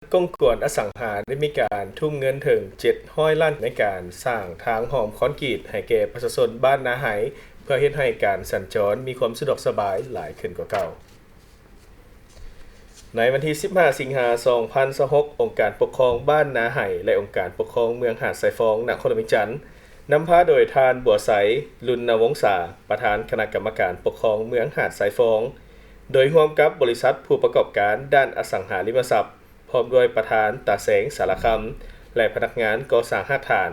ก้องกวนอสังหาได้มีการทุ่มเงินถึง700 ล้านในการสร้างทางหอมคอนกรีตให้แก่ประชาชนบ้านนาไหเพื่อเฮ็ดให้การสัญจรมีความสะดวกสบายหลายขึ้นกว่าเก่าในวันที่15 สิงหาคม 2026องค์การปกครองบ้านนาไหและองค์การปกครองเมืองหาดทรายฟองนครหลวงจันทน์นำพาโดยทานบัวใสลุนวงศาประธานคณะกรรมการปกครองเมืองหาดทรายฟองโดยร่วมกับบริษัทผู้ประกอบการด้านอสังหาริมทรัพย์พร้อมด้วยประธานตาแสงสารคำและพนักงานก่อสร้างหากฐาน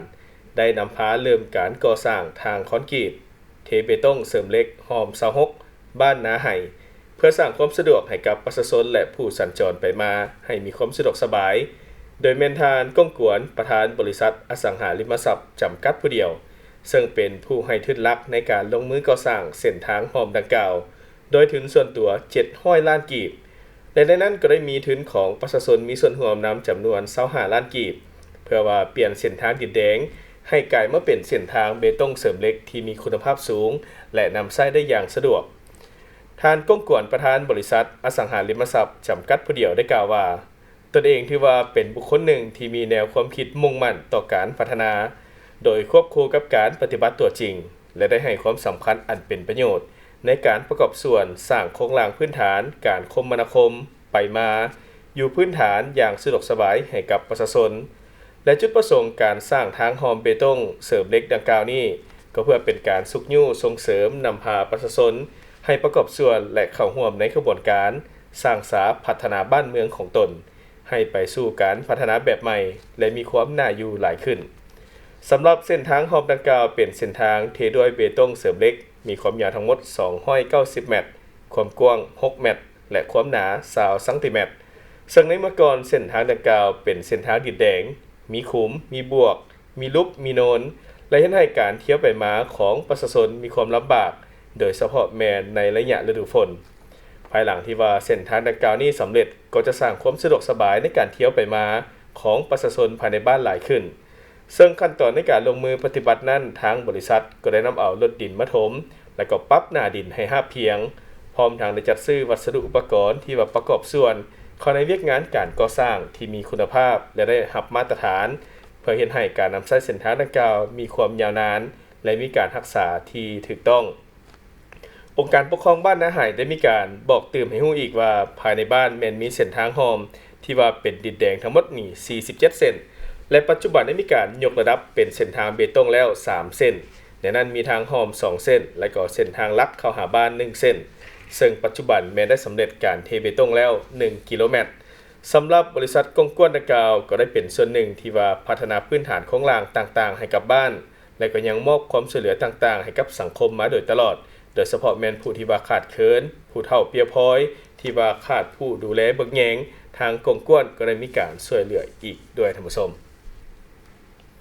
ได้นำพาเริ่มการก่อสร้างทางคอนกรีตเทเบตงเสริมเหล็กหอม26บ้านนาไหเพื่อสร้างความสะดวกให้กับประชาชนและผู้สัญจรไปมาให้มีความสะดวกสบายโดยเมนทานก้องกวนประธานบริษัทอสังหาริมทรัพย์จำกัดผู้เดียวซึ่งเป็นผู้ให้ทุนหลักในการลงมือก่อสร้างเส้นทางหอมดังกล่าวโดยทุนส่วนตัว700 ล้านกีบและในนั้นก็ได้มีทุนของประชาชนมีส่วนร่วมนำจำนวน25 ล้านกีบเพื่อว่าเปลี่ยนเส้นทางดินแดงให้กลายมาเป็นเส้นทางเบตงเสริมเหล็กที่มีคุณภาพสูงและนำใช้ได้อย่างสะดวกท่านก้องกวนประธานบริษัทอสังหาริมทรัพย์จำกัดผู้เดียวได้กล่าวว่าตนเองถือว่าเป็นบุคคลหนึ่งที่มีแนวความคิดมุ่งมั่นต่อการพัฒนาโดยควบคู่กับการปฏิบัติตัวจริงและได้ให้ความสำคัญอันเป็นประโยชน์ในการประกอบส่วนสร้างโครงสร้างพื้นฐานการคมนาคมไปมาอยู่พื้นฐานอย่างสะดวกสบายให้กับประชาชนและจุดประสงค์การสร้างทางหอมเบตงเสริมเหล็กดังกล่าวนี้ก็เพื่อเป็นการสุกยู่ส่งเสริมนำพาประชาชนให้ประกอบส่วนและเข้าร่วมในกระบวนการสร้างสาพัฒนาบ้านเมืองของตนให้ไปสู่การพัฒนาแบบใหม่และมีความน่าอยู่หลายขึ้นสำหรับเส้นทางหอมดังกล่าวเป็นเส้นทางเทด้วยเบตงเสริมเหล็กมีความยาวทั้งหมด290 เมตรความกว้าง6 เมตรและความหนา20 ซนซึ่งในเมื่อก่อนเส้นทางดังกล่าวเป็นเส้นทางดินแดงมีขุมมีบวกมีลุบมีโนนและเฮ็ดให้การเที่ยวไปมาของประชาชนมีความลำบากโดยเฉพาะแม้ในระยะฤดูฝนภายหลังที่ว่าเส้นทางดังกล่าวนี้สำเร็จก็จะสร้างความสะดวกสบายในการเที่ยวไปมาของประชาชนภายในบ้านหลายขึ้นซึ่งขั้นตอนในการลงมือปฏิบัตินั้นทางบริษัทก็ได้นำเอารถดินมาถมและก็ปรับหน้าดินให้ราบเพียงพร้อมทางได้จัดซื้อวัสดุอุปกรณ์ที่ว่าประกอบส่วนเข้าในเวียกงานการก่อสร้างที่มีคุณภาพและได้รับมาตรฐานเพื่อเฮ็ดให้การนำใช้เส้นทางดังกล่าวมีความยาวนานและมีการรักษาที่ถูกต้ององค์การปกครองบ้านนาไหได้มีการบอกเตือนให้ฮู้อีกว่าภายในบ้านแม่นมีเส้นทางหอมที่ว่าเป็นดินแดงทั้งหมดนี่47 เส้นและปัจจุบันได้มีการยกระดับเป็นเส้นทางเบตงแล้ว3 เส้นในนั้นมีทางหอม2 เส้นและก็เส้นทางลักเข้าหาบ้าน1 เส้นซึ่งปัจจุบันแม้ได้สำเร็จการเทเบตงแล้ว1 กิโลเมตรสำหรับบริษัทก้องกวนดังกล่าวก็ได้เป็นส่วนหนึ่งที่ว่าพัฒนาพื้นฐานของรางต่างๆให้กับบ้านและก็ยังมอบความช่วยเหลือต่างๆให้กับสังคมมาโดยตลอดโดยเฉพาะแม่นผู้ที่ว่าขาดเคินผู้เฒ่าเปียพอยที่ว่าขาดผู้ดูแลเบิ่งแยงทางก้องกวนก็ได้มีการช่วยเหลืออีกด้วยท่านผู้ชม